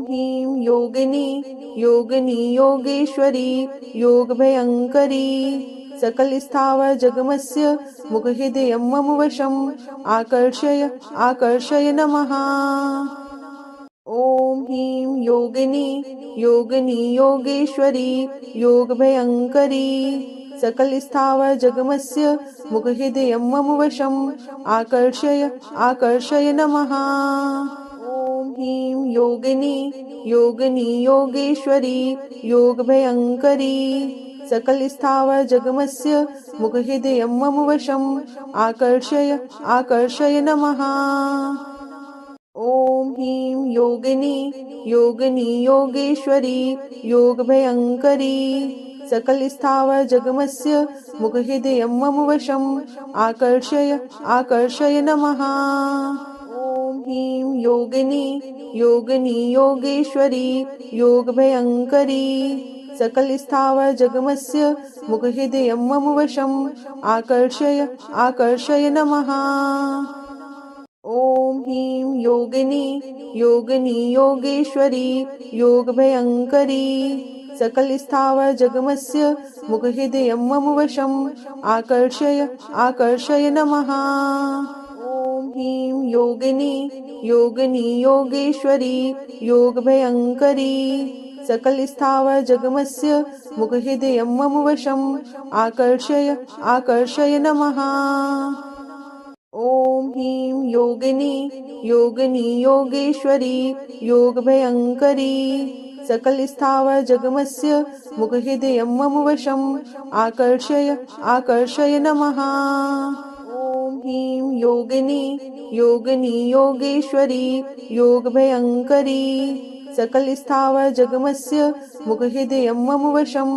ह्रीं योगिनी योगिनी योगेश्वरी योगभयङ्करी सकल स्थावर जगमस्य मुखहृदयं मम वशम् आकर्षय आकर्षय नमः। ॐ ह्रीं योगिनी योगिनी योगेश्वरी योगभयङ्करी सकल स्थावर जगमस्य मुखहृदयं मम वशम् आकर्षय आकर्षय नमः। ॐ ह्रीं योगिनी योगिनी योगेश्वरी योगभयङ्करी सकल स्थावर जगमस्य मुखहृदयं मम वशम् आकर्षय आकर्षय नमः। ॐ ह्रीं योगिनी योगिनी योगेश्वरी योगभयङ्करी सकल स्थावर जगमस्य मुखहृदयं मम वशम् आकर्षय आकर्षय नमः। ॐ ह्रीं योगिनी योगिनी योगेश्वरी योगभयङ्करी सकल स्थावर जगमस्य मुखहृदयं मम वशम् आकर्षय आकर्षय नमः। ॐ ह्रीं योगिनी योगिनी योगेश्वरी योगभयङ्करी सकल स्थावर जगमस्य मुखहृदयं मम वशम् आकर्षय आकर्षय नमः। ॐ ह्रीं योगिनी योगिनी योगेश्वरी योगभयङ्करी सकल स्थावर जगमस्य मुखहृदयं मम वशम् आकर्षय आकर्षय नमः। ॐ ह्रीं योगिनी योगिनी योगेश्वरी योगभयङ्करी सकल स्थावर जगमस्य मुखहृदयं मम वशम् आकर्षय आकर्षय नमः। ॐ ह्रीं योगिनी योगिनी योगेश्वरी योगभयङ्करी सकल स्थावर जगमस्य मुखहृदयं मम वशम्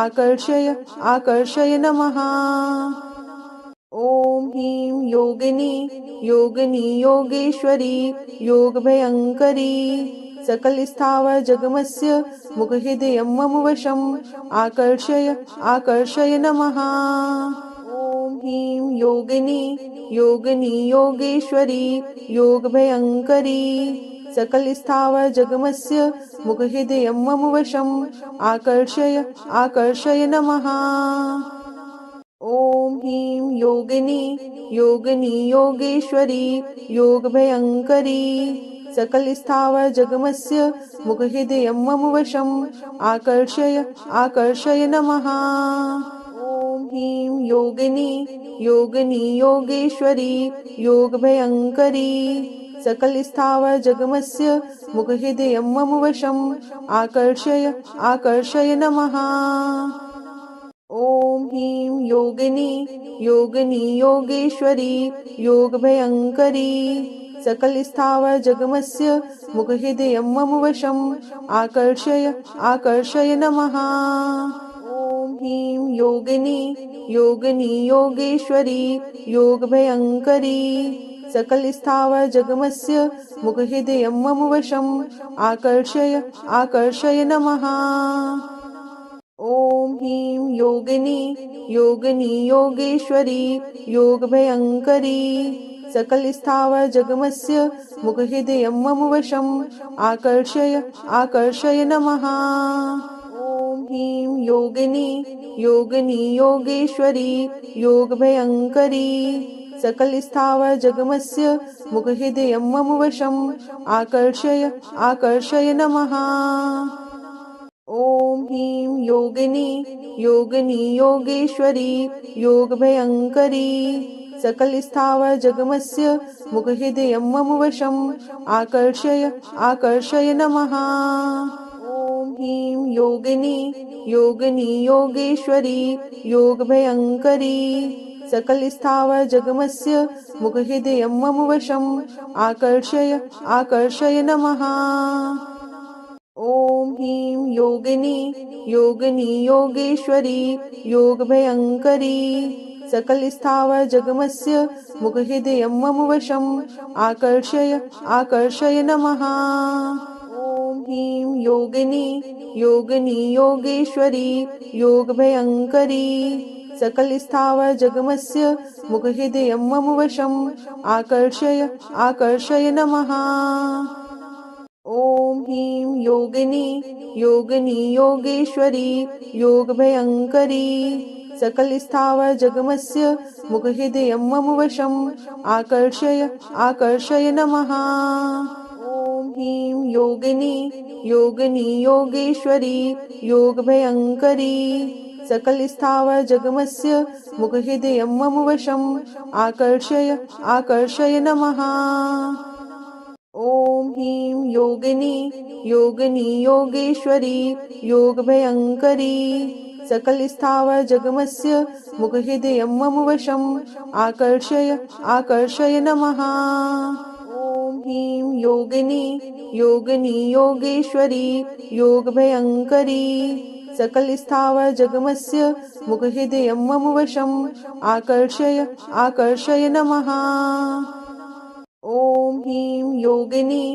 आकर्षय आकर्षय नमः। ॐ ह्रीं योगिनी योगिनी योगेश्वरी योगभयङ्करी सकल स्थावर जगमस्य मुखहृदयं मम वशम् आकर्षय आकर्षय नमः। ॐ ह्रीं योगिनी योगिनी योगेश्वरी योगभयङ्करी सकल स्थावर जगमस्य मुखहृदयं मम वशम् आकर्षय आकर्षय नमः। ॐ ह्रीं योगिनी योगिनी योगेश्वरी योगभयङ्करी सकल स्थावर जगमस्य मुखहृदयं मम वशम् आकर्षय आकर्षय नमः। ॐ ह्रीं योगिनी योगिनी योगेश्वरी योगभयङ्करी सकल स्थावर जगमस्य मुखहृदयं मम वशम् आकर्षय आकर्षय नमः। ॐ ह्रीं योगिनी योगिनी योगेश्वरी योगभयङ्करी सकल स्थावर जगमस्य मुखहृदयं मम वशम् आकर्षय आकर्षय नमः। ॐ ह्रीं योगिनी योगिनी योगेश्वरी योगभयङ्करी सकल स्थावर जगमस्य मुखहृदयं मम वशम् आकर्षय आकर्षय नमः। ॐ ह्रीं योगिनी योगिनी योगेश्वरी योगभयङ्करी सकल स्थावर जगमस्य मुखहृदयं मम वशम् आकर्षय आकर्षय नमः। ॐ ह्रीं योगिनी योगिनी योगेश्वरी योगभयङ्करी सकल स्थावर जगमस्य मुखहृदयं मम वशम् आकर्षय आकर्षय नमः। ॐ ह्रीं योगिनी योगिनी योगेश्वरी योगभयङ्करी सकल स्थावर जगमस्य मुखहृदयं मम वशम् आकर्षय आकर्षय नमः। ॐ ह्रीं योगिनी योगिनी योगेश्वरी योगभयङ्करी सकल स्थावर जगमस्य मुखहृदयं मम वशम् आकर्षय आकर्षय नमः। ॐ ह्रीं योगिनी योगिनी योगेश्वरी योगभयङ्करी सकल स्थावर जगमस्य मुखहृदयं मम वशम् आकर्षय आकर्षय नमः। ॐ ह्रीं योगिनी योगिनी योगेश्वरी योगभयङ्करी सकल स्थावर जगमस्य मुखहृदयं मम वशम् आकर्षय आकर्षय नमः। ॐ ह्रीं योगिनी योगिनी योगेश्वरी योगभयङ्करी सकल स्थावर जगमस्य मुखहृदयं मम वशम् आकर्षय नमः। ॐ ह्रीं योगिनी योगिनी योगेश्वरी योगभयङ्करी सकल स्थावर जगमस्य मुखहृदयं मम वशम् आकर्षय नमः। ॐ ह्रीं योगिनी योगिनी योगेश्वरी योगभयङ्करी सकल स्थावर जगमस्य मुखहृदयं मम वशम् आकर्षय नमः। ॐ ह्रीं योगिनी योगिनी योगेश्वरी योगभयङ्करी सकल स्थावर जगमस्य मुखहृदयं मम वशम् आकर्षय नमः। ॐ ह्रीं योगिनी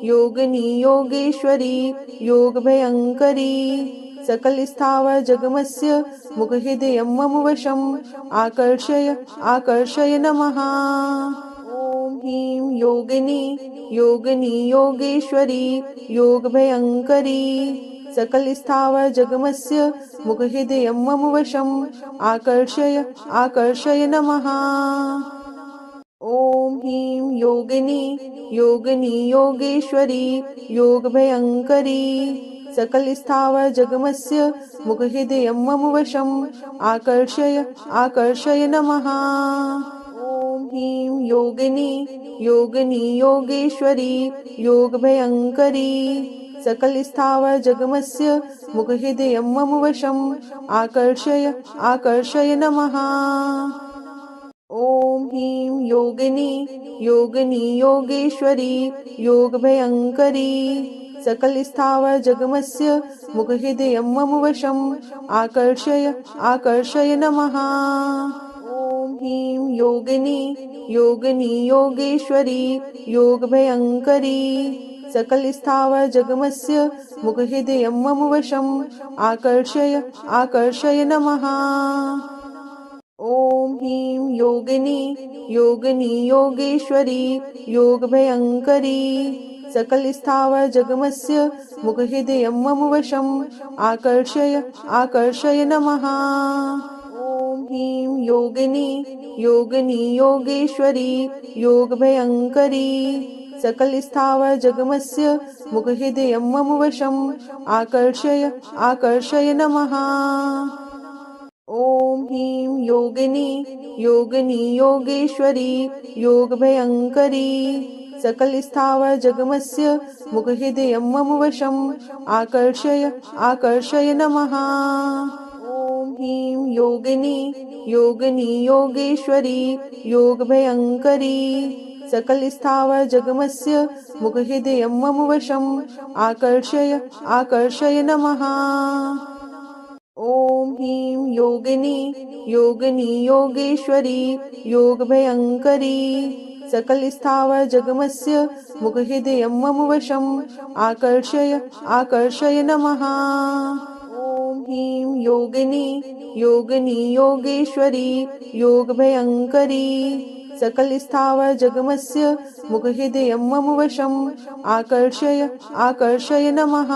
योगिनी योगेश्वरी योगभयङ्करी सकल स्थावर जगमस्य मुखहृदयं मम वशम् आकर्षय नमः। ॐ ह्रीं योगिनी योगिनी योगेश्वरी योगभयङ्करी सकल स्थावर जगमस्य मुखहृदयं मम वशम् आकर्षय नमः। ॐ ह्रीं योगिनी योगिनी योगेश्वरी योगभयङ्करी सकल स्थावर जगमस्य मुखहृदयं मम वशम् आकर्षय नमः। ॐ ह्रीं योगिनी योगिनी योगेश्वरी योगभयङ्करी सकल स्थावर जगमस्य मुखहृदयं मम वशम् आकर्षय नमः। ॐ ह्रीं योगिनी योगिनी योगेश्वरी योगभयङ्करी सकल स्थावर जगमस्य मुखहृदयं मम वशम् आकर्षय नमः। ॐ ह्रीं योगिनी योगिनी योगेश्वरी योगभयङ्करी सकल स्थावर जगमस्य मुखहृदयं मम वशम् आकर्षय नमः। ॐ ह्रीं योगिनी योगिनी योगेश्वरी योगभयङ्करी सकल स्थावर जगमस्य मुखहृदयं मम वशम् आकर्षय नमः। ॐ ह्रीं योगिनी योगिनी योगेश्वरी योगभयङ्करी सकल स्थावर जगमस्य मुखहृदयं मम वशम् आकर्षय नमः। ॐ ह्रीं योगिनी योगिनी योगेश्वरी योगभयङ्करी सकल स्थावर जगमस्य मुखहृदयं मम वशम् आकर्षय नमः। ॐ ह्रीं योगिनी योगिनी योगेश्वरी योगभयङ्करी सकल स्थावर जगमस्य मुखहृदयं मम वशम् आकर्षय नमः। ॐ ह्रीं योगिनी योगिनी योगेश्वरी योगभयङ्करी सकल स्थावर जगमस्य मुखहृदयं मम वशम् आकर्षय नमः। ॐ ह्रीं योगिनी योगिनी योगेश्वरी योगभयङ्करी सकल स्थावर जगमस्य मुखहृदयं मम वशम् आकर्षय नमः।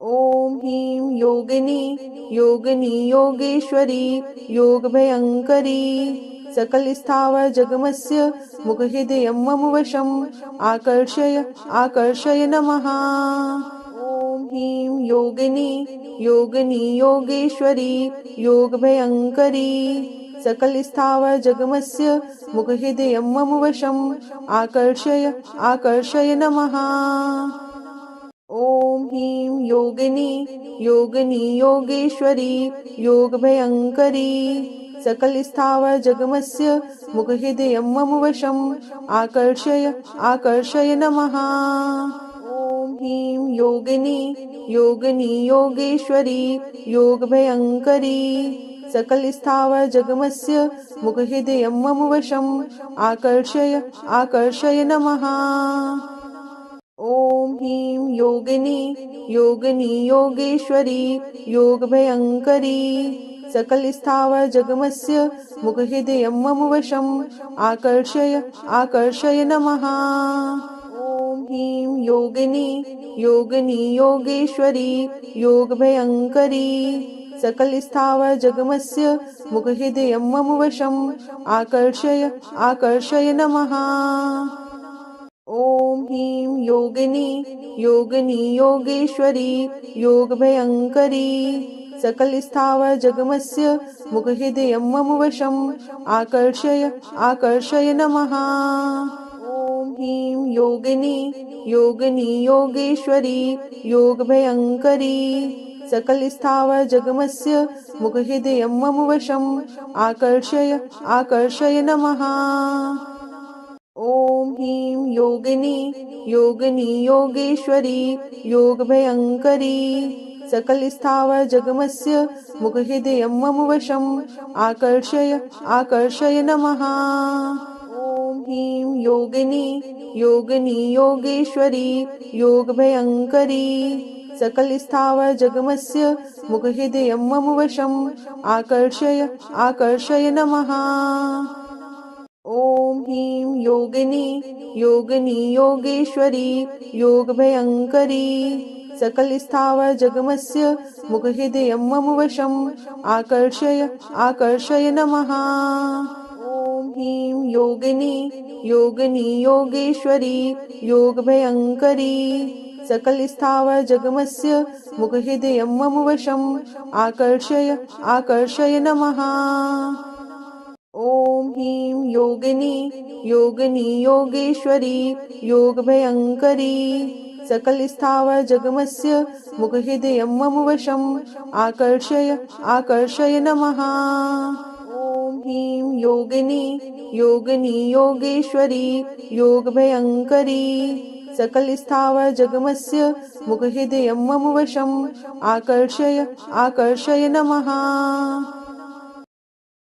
ॐ ह्रीं योगिनी योगिनी योगेश्वरी योगभयङ्करी सकल स्थावर जगमस्य मुखहृदयं मम वशम् आकर्षय नमः। ॐ ह्रीं योगिनी योगिनी योगेश्वरी योगभयङ्करी सकल स्थावर जगमस्य मुखहृदयं मम वशम् आकर्षय नमः। ॐ ह्रीं योगिनी योगिनी योगेश्वरी योगभयङ्करी सकल स्थावर जगमस्य मुखहृदयं मम वशम् आकर्षय नमः। ॐ ह्रीं योगिनी योगिनी योगेश्वरी योगभयङ्करी सकल स्थावर जगमस्य मुखहृदयं मम वशम् आकर्षय नमः। ॐ ह्रीं योगिनी योगिनी योगेश्वरी योगभयङ्करी सकल स्थावर जगमस्य मुखहृदयं मम वशम् आकर्षय नमः। ॐ ह्रीं योगिनी योगिनी योगेश्वरी योगभयङ्करी सकल स्थावर जगमस्य मुखहृदयं मम वशम् आकर्षय आकर्षय नमः। ॐ ह्रीं योगिनी योगिनी योगेश्वरी योगभयङ्करी सकल स्थावर जगमस्य मुखहृदयं मम वशम् आकर्षय आकर्षय नमः। ॐ ह्रीं योगिनी योगिनी योगेश्वरी योगभयङ्करी सकल स्थावर जगमस्य मुखहृदयं मम वशम् आकर्षय आकर्षय नमः। ॐ ह्रीं योगिनी योगिनी योगेश्वरी योगभयङ्करी सकल स्थावर जगमस्य मुखहृदयं मम वशम् आकर्षय आकर्षय नमः। ॐ ह्रीं योगिनी योगिनी योगेश्वरी योगभयङ्करी सकल स्थावर जगमस्य मुखहृदयं मम वशम् आकर्षय आकर्षय नमः। ॐ ह्रीं योगिनी योगिनी योगेश्वरी योगभयङ्करी सकल स्थावर जगमस्य मुखहृदयं मम वशम् आकर्षय आकर्षय नमः। ॐ ह्रीं योगिनी योगिनी योगेश्वरी योगभयङ्करी सकल स्थावर जगमस्य मुखहृदयं मम वशम् आकर्षय आकर्षय नमः। ॐ ह्रीं योगिनी योगिनी योगेश्वरी योगभयङ्करी सकल स्थावर जगमस्य मुखहृदयं मम वशम् आकर्षय आकर्षय नमः। ॐ ह्रीं योगिनी योगिनी योगेश्वरी योगभयङ्करी सकल स्थावर जगमस्य मुखहृदयं मम वशम् आकर्षय आकर्षय नमः।